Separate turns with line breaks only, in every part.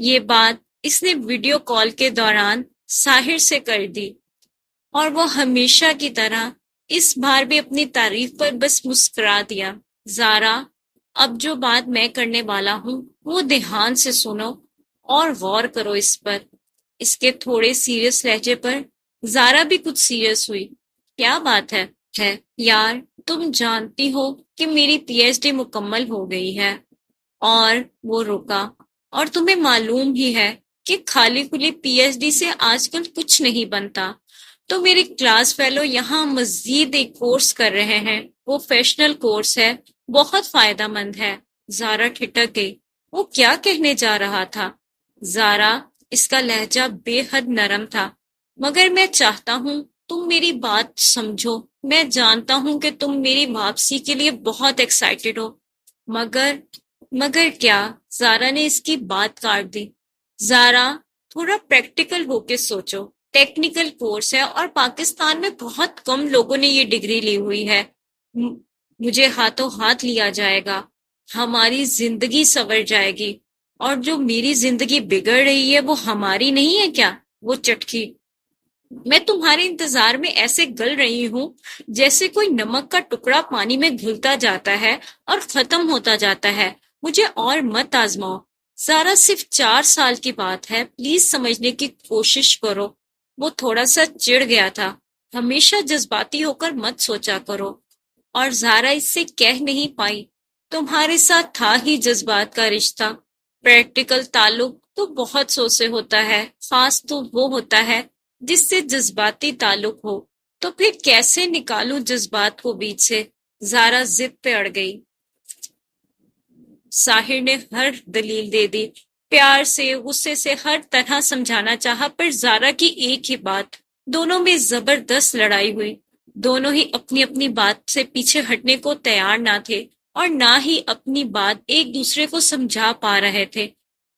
یہ بات اس نے ویڈیو کال کے دوران ساحر سے کر دی اور وہ ہمیشہ کی طرح اس بار بھی اپنی تعریف پر بس مسکرا دیا۔ زارا، اب جو بات میں کرنے والا ہوں وہ دھیان سے سنو اور غور کرو اس پر۔ اس کے تھوڑے سیریس لہجے پر زارا بھی کچھ سیریس ہوئی۔ کیا بات ہے یار، تم جانتی ہو کہ میری پی ایچ ڈی مکمل ہو گئی ہے۔ اور وہ رکا۔ اور تمہیں معلوم ہی ہے کہ خالی کھلی پی ایچ ڈی سے آج کل کچھ نہیں بنتا، تو میری کلاس فیلو یہاں مزید ایک کورس کر رہے ہیں، پروفیشنل کورس ہے، بہت فائدہ مند ہے۔ زارا ٹھٹک گئی۔ وہ کیا کہنے جا رہا تھا؟ زارا، اس کا لہجہ بے حد نرم تھا، مگر میں چاہتا ہوں تم میری بات سمجھو۔ میں جانتا ہوں کہ تم میری واپسی کے لیے بہت ایکسائٹیڈ ہو، مگر کیا؟ زارا نے اس کی بات کاٹ دی۔ زارا، تھوڑا پریکٹیکل ہو کے سوچو۔ ٹیکنیکل کورس ہے اور پاکستان میں بہت کم لوگوں نے یہ ڈگری لی ہوئی ہے۔ مجھے ہاتھوں ہاتھ لیا جائے گا، ہماری زندگی سنور جائے گی، اور جو میری زندگی بگڑ رہی ہے وہ ہماری نہیں ہے کیا؟ وہ چٹکی۔ میں تمہارے انتظار میں ایسے گل رہی ہوں جیسے کوئی نمک کا ٹکڑا پانی میں گھلتا جاتا ہے اور ختم ہوتا جاتا ہے۔ مجھے اور مت آزماؤ۔ زارا، صرف 4 سال کی بات ہے، پلیز سمجھنے کی کوشش کرو۔ وہ تھوڑا سا چڑ گیا تھا۔ ہمیشہ جذباتی ہو کر مت سوچا کرو۔ اور زارا اس سے کہہ نہیں پائی، تمہارے ساتھ تھا ہی جذبات کا رشتہ۔ پریکٹیکل تعلق تو بہت سو سے ہوتا ہے، خاص تو وہ ہوتا ہے جس سے جذباتی تعلق ہو۔ تو پھر کیسے نکالوں جذبات کو بیچ سے؟ زارا ضد پہ اڑ گئی۔ ساحر نے ہر دلیل دے دی، پیار سے، غصے سے، ہر طرح سمجھانا چاہا، پر زارا کی ایک ہی بات۔ دونوں میں زبردست لڑائی ہوئی۔ دونوں ہی اپنی اپنی بات سے پیچھے ہٹنے کو تیار نہ تھے اور نہ ہی اپنی بات ایک دوسرے کو سمجھا پا رہے تھے۔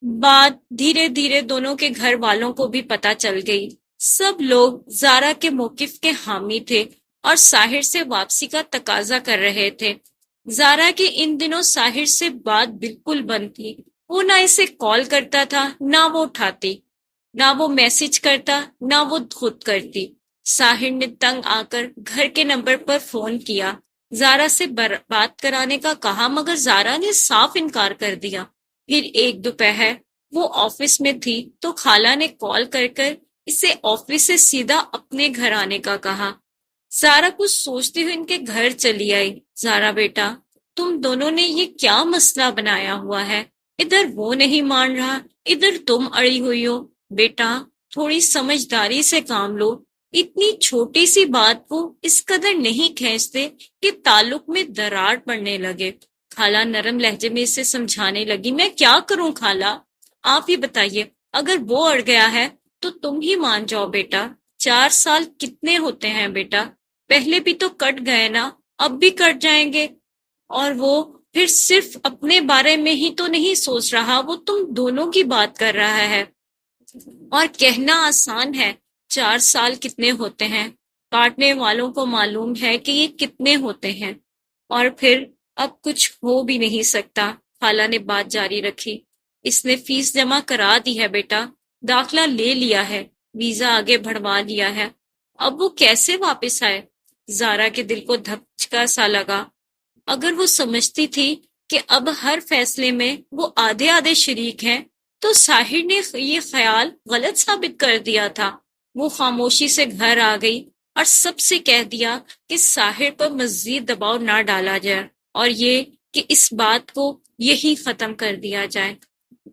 بات دھیرے دھیرے دونوں کے گھر والوں کو بھی پتہ چل گئی۔ سب لوگ زارا کے موقف کے حامی تھے اور ساحر سے واپسی کا تقاضا کر رہے تھے۔ زارا کے ان دنوں ساحر سے بات بالکل بند تھی۔ وہ نہ اسے کال کرتا تھا، نہ وہ اٹھاتی، نہ وہ میسج کرتا، نہ وہ خود کرتی۔ ساحر نے تنگ آ کر گھر کے نمبر پر فون کیا، زارا سے بات کرانے کا کہا، مگر زارا نے صاف انکار کر دیا۔ پھر ایک دوپہر وہ آفس میں تھی تو خالہ نے کال کر کر اسے آفس سے سیدھا اپنے گھر آنے کا کہا۔ زارا کچھ سوچتی ہوئی ان کے گھر چلی آئی۔ زارا بیٹا، تم دونوں نے یہ کیا مسئلہ بنایا ہوا ہے؟ ادھر وہ نہیں مان رہا، ادھر تم اڑی ہوئی ہو۔ بیٹا، تھوڑی سمجھداری سے کام لو، اتنی چھوٹی سی بات کو اس قدر نہیں کھینچتے کہ تعلق میں دراڑ پڑنے لگے۔ خالہ نرم لہجے میں اسے سمجھانے لگی۔ میں کیا کروں خالہ؟ آپ ہی بتائیے، اگر وہ اڑ گیا ہے تو تم ہی مان جاؤ بیٹا۔ 4 سال کتنے ہوتے ہیں بیٹا؟ پہلے بھی تو کٹ گئے نا، اب بھی کٹ جائیں گے۔ اور وہ پھر صرف اپنے بارے میں ہی تو نہیں سوچ رہا، وہ تم دونوں کی بات کر رہا ہے۔ اور کہنا آسان ہے 4 سال کتنے ہوتے ہیں، کاٹنے والوں کو معلوم ہے کہ یہ کتنے ہوتے ہیں۔ اور پھر اب کچھ ہو بھی نہیں سکتا۔ خالہ نے بات جاری رکھی۔ اس نے فیس جمع کرا دی ہے بیٹا، داخلہ لے لیا ہے، ویزا آگے بڑھوا لیا ہے۔ اب وہ کیسے واپس آئے؟ زارا کے دل کو دھچکا سا لگا۔ اگر وہ سمجھتی تھی کہ اب ہر فیصلے میں وہ آدھے آدھے شریک ہیں تو ساحر نے یہ خیال غلط ثابت کر دیا تھا۔ وہ خاموشی سے گھر آ گئی اور سب سے کہہ دیا کہ ساحر پر مزید دباؤ نہ ڈالا جائے اور یہ کہ اس بات کو یہی ختم کر دیا جائے۔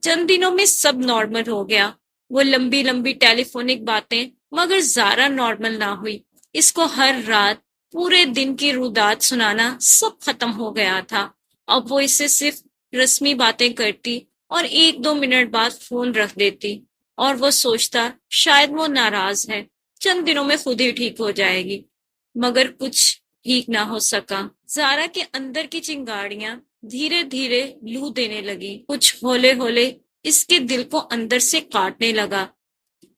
چند دنوں میں سب نارمل ہو گیا۔ وہ لمبی لمبی ٹیلی فونک باتیں، مگر زارا نارمل نہ ہوئی۔ اس کو ہر رات پورے دن کی رودات سنانا سب ختم ہو گیا تھا۔ اب وہ اسے صرف رسمی باتیں کرتی اور 1-2 منٹ بعد فون رکھ دیتی، اور وہ سوچتا شاید وہ ناراض ہے، چند دنوں میں خود ہی ٹھیک ہو جائے گی، مگر کچھ ٹھیک نہ ہو سکا۔ زارا کے اندر کی چنگاڑیاں دھیرے دھیرے لو دینے لگی، کچھ ہولے ہولے اس کے دل کو اندر سے کاٹنے لگا۔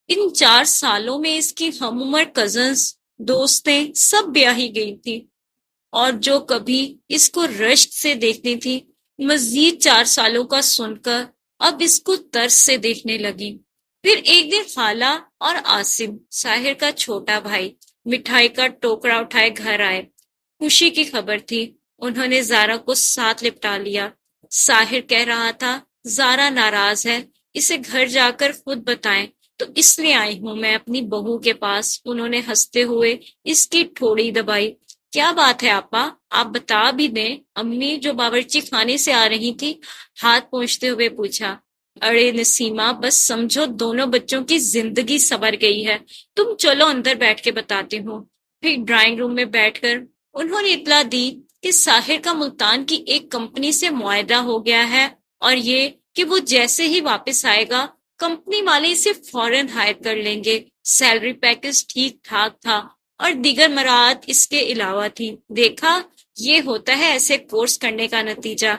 ان 4 سالوں میں اس کی ہم عمر کزنز، دوستیں سب بیاہی گئی تھی، اور جو کبھی اس کو رشک سے دیکھتی تھی، مزید 4 سالوں کا سن کر اب اس کو ترس سے دیکھنے لگی۔ پھر ایک دن خالہ اور عاصم، ساحر کا چھوٹا بھائی، مٹھائی کا ٹوکرا اٹھائے گھر آئے۔ خوشی کی خبر تھی، انہوں نے زارا کو ساتھ لپٹا لیا۔ ساحر کہہ رہا تھا زارا ناراض ہے، اسے گھر جا کر خود بتائیں، تو اس لیے آئی ہوں میں اپنی بہو کے پاس۔ انہوں نے ہنستے ہوئے اس کی ٹھوڑی دبائی۔ کیا بات ہے آپا، آپ بتا بھی دیں۔ امی جو باورچی خانے سے آ رہی تھی، ہاتھ پوچھتے ہوئے پوچھا۔ ارے نسیمہ، بس سمجھو دونوں بچوں کی زندگی سنور گئی ہے، تم چلو اندر بیٹھ کے بتاتی ہوں۔ پھر ڈرائنگ روم میں بیٹھ کر انہوں نے اطلاع دی کہ ساحر کا ملتان کی ایک کمپنی سے معاہدہ ہو گیا ہے، اور یہ کہ وہ جیسے ہی واپس آئے گا کمپنی والے اسے فوراً ہائر کر لیں گے۔ سیلری پیکج ٹھیک ٹھاک تھا اور دیگر مراعات اس کے علاوہ تھی۔ دیکھا، یہ ہوتا ہے ایسے کورس کرنے کا نتیجہ۔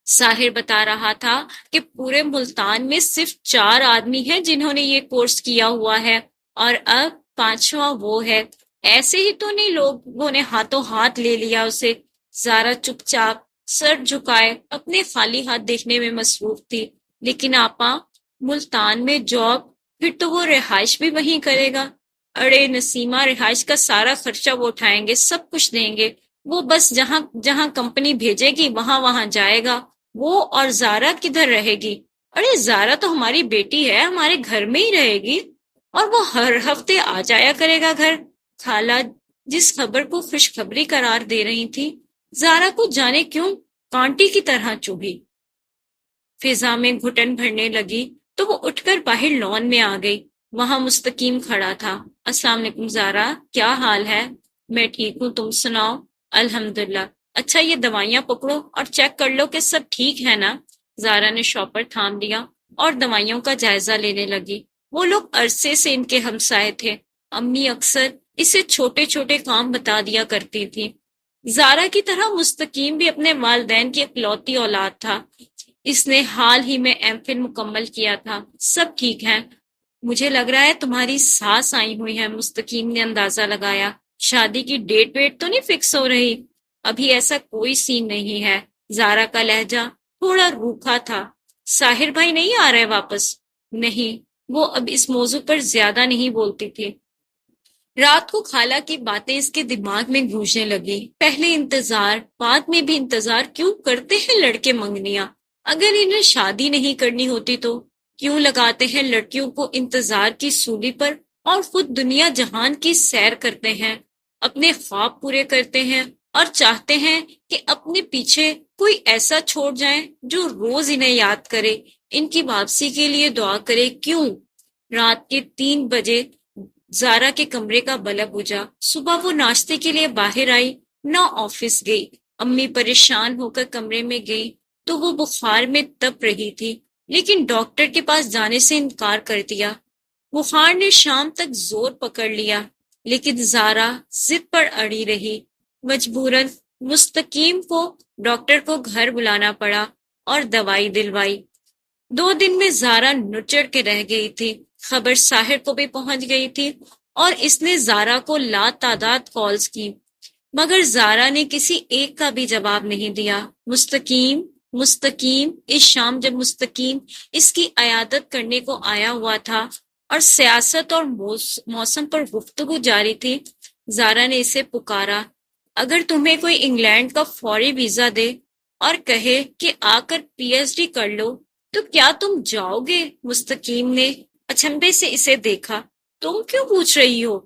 ساحر بتا رہا تھا کہ پورے ملتان میں صرف 4 آدمی ہیں جنہوں نے یہ کورس کیا ہوا ہے، اور اب 5واں وہ ہے۔ ایسے ہی تو نہیں لوگوں نے ہاتھوں ہاتھ لے لیا اسے۔ زارا چپ چاپ سر جھکائے اپنے خالی ہاتھ دیکھنے میں مصروف تھی۔ لیکن آپا، ملتان میں جاب، پھر تو وہ رہائش بھی وہیں کرے گا۔ ارے نسیمہ، رہائش کا سارا خرچہ وہ اٹھائیں گے، سب کچھ دیں گے۔ وہ بس جہاں جہاں کمپنی بھیجے گی وہاں وہاں جائے گا۔ وہ اور زارا کدھر رہے گی؟ ارے زارا تو ہماری بیٹی ہے، ہمارے گھر میں ہی رہے گی، اور وہ ہر ہفتے آ جایا کرے گا گھر۔ خالہ جس خبر کو خوشخبری قرار دے رہی تھی، زارا کو جانے کیوں کانٹی کی طرح چبھی۔ فضا میں گھٹن بھرنے لگی تو وہ اٹھ کر باہر لان میں آ گئی۔ وہاں مستقیم کھڑا تھا۔ السلام علیکم زارا، کیا حال ہے؟ میں ٹھیک ہوں، تم سناؤ؟ الحمدللہ۔ اچھا، یہ دوائیاں پکڑو اور چیک کر لو کہ سب ٹھیک ہے نا؟ زارا نے شاپر تھام لیا اور دوائیوں کا جائزہ لینے لگی۔ وہ لوگ عرصے سے ان کے ہمسائے تھے۔ امی اکثر اسے چھوٹے چھوٹے کام بتا دیا کرتی تھی۔ زارا کی طرح مستقیم بھی اپنے والدین کی اکلوتی اولاد تھا۔ اس نے حال ہی میں ایم فل مکمل کیا تھا۔ سب ٹھیک ہیں۔ مجھے لگ رہا ہے تمہاری ساس آئی ہوئی ہے، مستقیم نے اندازہ لگایا۔ شادی کی ڈیٹ ویٹ تو نہیں فکس ہو رہی؟ ابھی ایسا کوئی سین نہیں ہے۔ زارا کا لہجہ تھوڑا روکھا تھا۔ ساحر بھائی نہیں آ رہے واپس؟ نہیں، وہ اب اس موضوع پر زیادہ نہیں بولتی تھی۔ رات کو خالہ کی باتیں اس کے دماغ میں گونجنے لگی۔ پہلے انتظار، بعد میں بھی انتظار کیوں کرتے ہیں لڑکے منگنیاں؟ اگر انہیں شادی نہیں کرنی ہوتی تو کیوں لگاتے ہیں لڑکیوں کو انتظار کی سولی پر اور خود دنیا جہان کی سیر کرتے ہیں، اپنے خواب پورے کرتے ہیں اور چاہتے ہیں کہ اپنے پیچھے کوئی ایسا چھوڑ جائیں جو روز انہیں یاد کرے، ان کی واپسی کے لیے دعا کرے۔ کیوں؟ رات کے 3 بجے زارا کے کمرے کا بلب بجھا۔ صبح وہ ناشتے کے لیے باہر آئی، نہ آفس گئی۔ امی پریشان ہو کر کمرے میں گئی تو وہ بخار میں تپ رہی تھی، لیکن ڈاکٹر کے پاس جانے سے انکار کر دیا۔ بخار نے شام تک زور پکڑ لیا، لیکن زارا ضد پر اڑی رہی۔ مجبوراً مستقیم کو ڈاکٹر کو گھر بلانا پڑا اور دوائی دلوائی۔ 2 دن میں زارا نچڑ کے رہ گئی تھی۔ خبر ساحر کو بھی پہنچ گئی تھی اور اس نے زارا کو لا تعداد کالز کی، مگر زارا نے کسی ایک کا بھی جواب نہیں دیا۔ مستقیم اس شام جب مستقیم اس کی عیادت کرنے کو آیا ہوا تھا اور سیاست اور موسم پر گفتگو جاری تھی، زارا نے اسے پکارا۔ اگر تمہیں کوئی انگلینڈ کا فوری ویزا دے اور کہے کہ آ کر پی ایچ ڈی کر لو تو کیا تم جاؤ گے؟ مستقیم نے اچنبے سے اسے دیکھا۔ تم کیوں پوچھ رہی ہو؟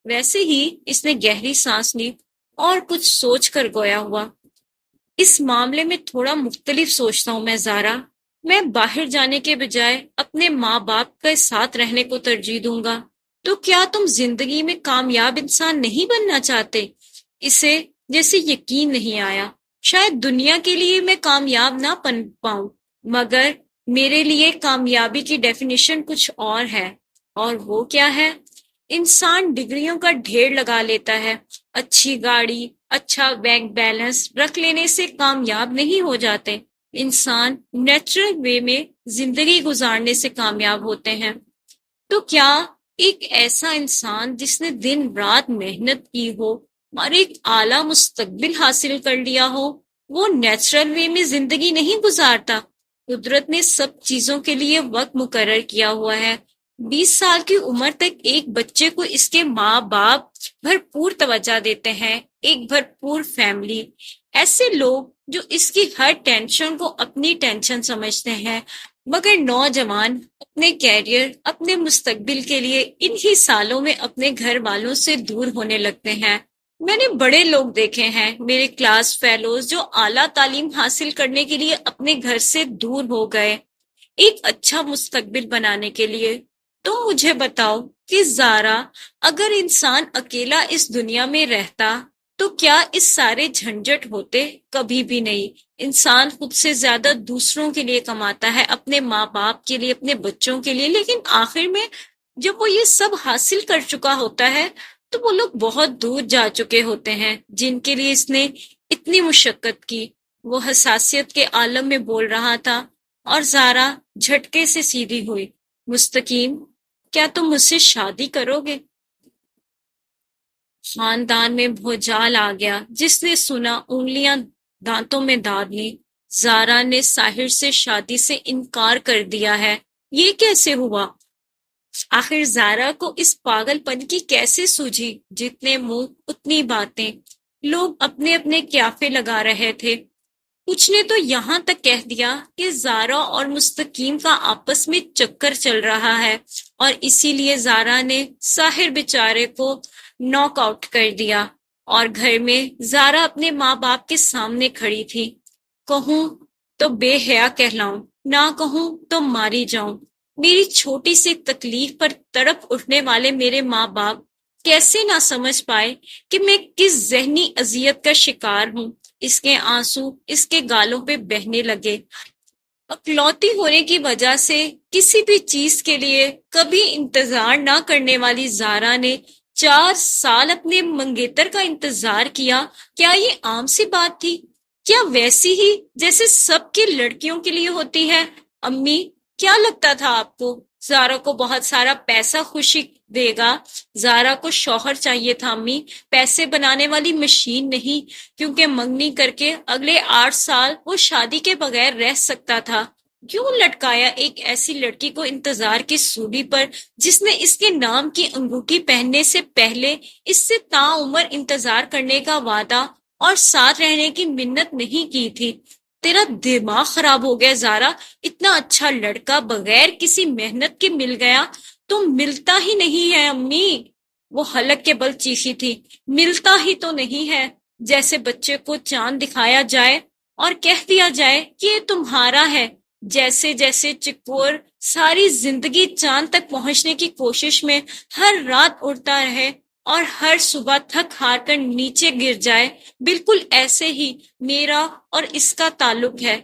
ویسے ہی اس نے گہری سانس لی اور کچھ سوچ کر گویا ہوا۔ اس معاملے میں تھوڑا مختلف سوچتا ہوں میں زارا۔ میں باہر جانے کے بجائے اپنے ماں باپ کے ساتھ رہنے کو ترجیح دوں گا۔ تو کیا تم زندگی میں کامیاب انسان نہیں بننا چاہتے؟ اسے جیسے یقین نہیں آیا۔ شاید دنیا کے لیے میں کامیاب نہ بن پاؤں، مگر میرے لیے کامیابی کی ڈیفینیشن کچھ اور ہے۔ اور وہ کیا ہے؟ انسان ڈگریوں کا ڈھیر لگا لیتا ہے، اچھی گاڑی، اچھا بینک بیلنس رکھ لینے سے کامیاب نہیں ہو جاتے۔ انسان نیچرل وے میں زندگی گزارنے سے کامیاب ہوتے ہیں۔ تو کیا ایک ایسا انسان جس نے دن رات محنت کی ہو اور ایک اعلیٰ مستقبل حاصل کر لیا ہو، وہ نیچرل وے میں زندگی نہیں گزارتا؟ قدرت نے سب چیزوں کے لیے وقت مقرر کیا ہوا ہے۔ 20 سال کی عمر تک ایک بچے کو اس کے ماں باپ بھرپور توجہ دیتے ہیں، ایک بھرپور فیملی، ایسے لوگ جو اس کی ہر ٹینشن کو اپنی ٹینشن سمجھتے ہیں، مگر نوجوان اپنے کیریئر، اپنے مستقبل کے لیے انہی سالوں میں اپنے گھر والوں سے دور ہونے لگتے ہیں۔ میں نے بڑے لوگ دیکھے ہیں، میرے کلاس فیلوز، جو اعلیٰ تعلیم حاصل کرنے کے لیے اپنے گھر سے دور ہو گئے ایک اچھا مستقبل بنانے کے لیے۔ تو مجھے بتاؤ کہ زارا، اگر انسان اکیلا اس دنیا میں رہتا تو کیا اس سارے جھنجٹ ہوتے؟ کبھی بھی نہیں۔ انسان خود سے زیادہ دوسروں کے لیے کماتا ہے، اپنے ماں باپ کے لیے، اپنے بچوں کے لیے، لیکن آخر میں جب وہ یہ سب حاصل کر چکا ہوتا ہے تو وہ لوگ بہت دور جا چکے ہوتے ہیں جن کے لیے اس نے اتنی مشقت کی۔ وہ حساسیت کے عالم میں بول رہا تھا اور زارا جھٹکے سے سیدھی ہوئی۔ مستقیم، کیا تم مجھ سے شادی کرو گے؟ خاندان میں بھوچال آ گیا۔ جس نے سنا انگلیاں دانتوں میں داب لی۔ زارا نے ساحر سے شادی سے انکار کر دیا ہے، یہ کیسے ہوا؟ آخر زارا کو اس پاگل پن کی کیسے سوجھی؟ جتنے منہ اتنی باتیں، لوگ اپنے اپنے قیافے لگا رہے تھے۔ کچھ نے تو یہاں تک کہہ دیا کہ زارا اور مستقیم کا آپس میں چکر چل رہا ہے اور اسی لیے زارا نے ساحر بیچارے کو ناک آؤٹ کر دیا، اور گھر میں زارا اپنے ماں باپ کے سامنے کھڑی تھی۔ کہوں تو بے حیا کہلاؤں، نہ کہوں تو ماری جاؤں۔ میری چھوٹی سی تکلیف پر تڑپ اٹھنے والے میرے ماں باپ کیسے نہ سمجھ پائے کہ میں کس ذہنی اذیت کا شکار ہوں۔ اس کے آنسو اس کے گالوں پہ بہنے لگے۔ اکلوتی ہونے کی وجہ سے کسی بھی چیز کے لیے کبھی انتظار نہ کرنے والی زارا نے 4 سال اپنے منگیتر کا انتظار کیا۔ کیا یہ عام سی بات تھی؟ کیا ویسی ہی جیسے سب کی لڑکیوں کے لیے ہوتی ہے؟ امی، کیا لگتا تھا آپ کو زارا کو بہت سارا پیسہ خوشی دے گا؟ زارا کو شوہر چاہیے تھا امی، پیسے بنانے والی مشین نہیں، کیونکہ منگنی کر کے اگلے 8 سال وہ شادی کے بغیر رہ سکتا تھا۔ کیوں لٹکایا ایک ایسی لڑکی کو انتظار کی سولی پر جس نے اس کے نام کی انگوٹھی پہننے سے پہلے اس سے تعمر انتظار کرنے کا وعدہ اور ساتھ رہنے کی منت نہیں کی تھی؟ تیرا دماغ خراب ہو گیا زارا، اتنا اچھا لڑکا بغیر کسی محنت کے مل گیا تو ملتا ہی نہیں ہے امی۔ وہ حلق کے بل چیخی تھی۔ ملتا ہی تو نہیں ہے، جیسے بچے کو چاند دکھایا جائے اور کہہ دیا جائے کہ یہ تمہارا ہے۔ جیسے جیسے چکور ساری زندگی چاند تک پہنچنے کی کوشش میں ہر رات اڑتا رہے اور ہر صبح تھک ہار کر نیچے گر جائے، بالکل ایسے ہی میرا اور اس کا تعلق ہے۔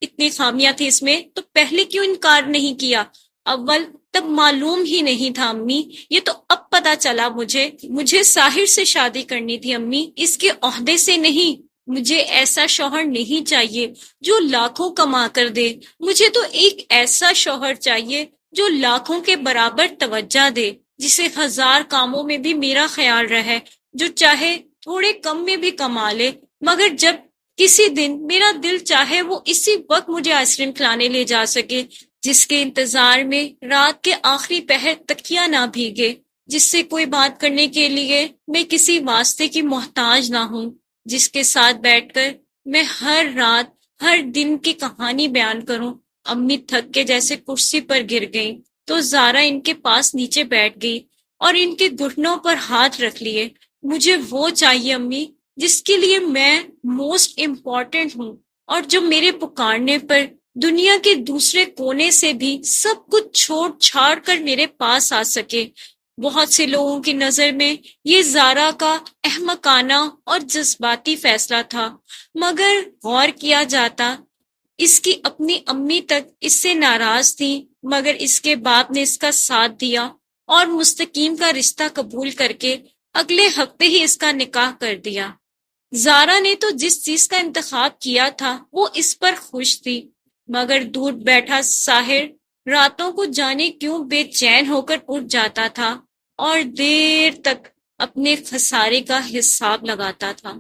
اتنی خامیاں تھی اس میں تو پہلے کیوں انکار نہیں کیا؟ اول تب معلوم ہی نہیں تھا امی، یہ تو اب پتا چلا مجھے ساحر سے شادی کرنی تھی امی، اس کے عہدے سے نہیں۔ مجھے ایسا شوہر نہیں چاہیے جو لاکھوں کما کر دے، مجھے تو ایک ایسا شوہر چاہیے جو لاکھوں کے برابر توجہ دے، جسے 1000 کاموں میں بھی میرا خیال رہے، جو چاہے تھوڑے کم میں بھی کما لے، مگر جب کسی دن میرا دل چاہے وہ اسی وقت مجھے آئس کریم کھلانے لے جا سکے، جس کے انتظار میں رات کے آخری پہر تکیا نہ بھیگے، جس سے کوئی بات کرنے کے لیے میں کسی واسطے کی محتاج نہ ہوں، جس کے ساتھ بیٹھ کر میں ہر رات ہر دن کی کہانی بیان کروں۔ امی تھک کے جیسے کرسی پر گر گئیں تو زارا ان کے پاس نیچے بیٹھ گئی اور ان کے گھٹنوں پر ہاتھ رکھ لیے۔ مجھے وہ چاہیے امی جس کے لیے میں موسٹ امپورٹنٹ ہوں، اور جو میرے پکارنے پر دنیا کے دوسرے کونے سے بھی سب کچھ چھوڑ چھاڑ کر میرے پاس آ سکے۔ بہت سے لوگوں کی نظر میں یہ زارا کا احمقانہ اور جذباتی فیصلہ تھا، مگر غور کیا جاتا اس کی اپنی امی تک اس سے ناراض تھی، مگر اس کے باپ نے اس کا ساتھ دیا اور مستقیم کا رشتہ قبول کر کے اگلے ہفتے ہی اس کا نکاح کر دیا۔ زارا نے تو جس چیز کا انتخاب کیا تھا وہ اس پر خوش تھی، مگر دور بیٹھا ساحر راتوں کو جانے کیوں بے چین ہو کر اٹھ جاتا تھا اور دیر تک اپنے خسارے کا حساب لگاتا تھا۔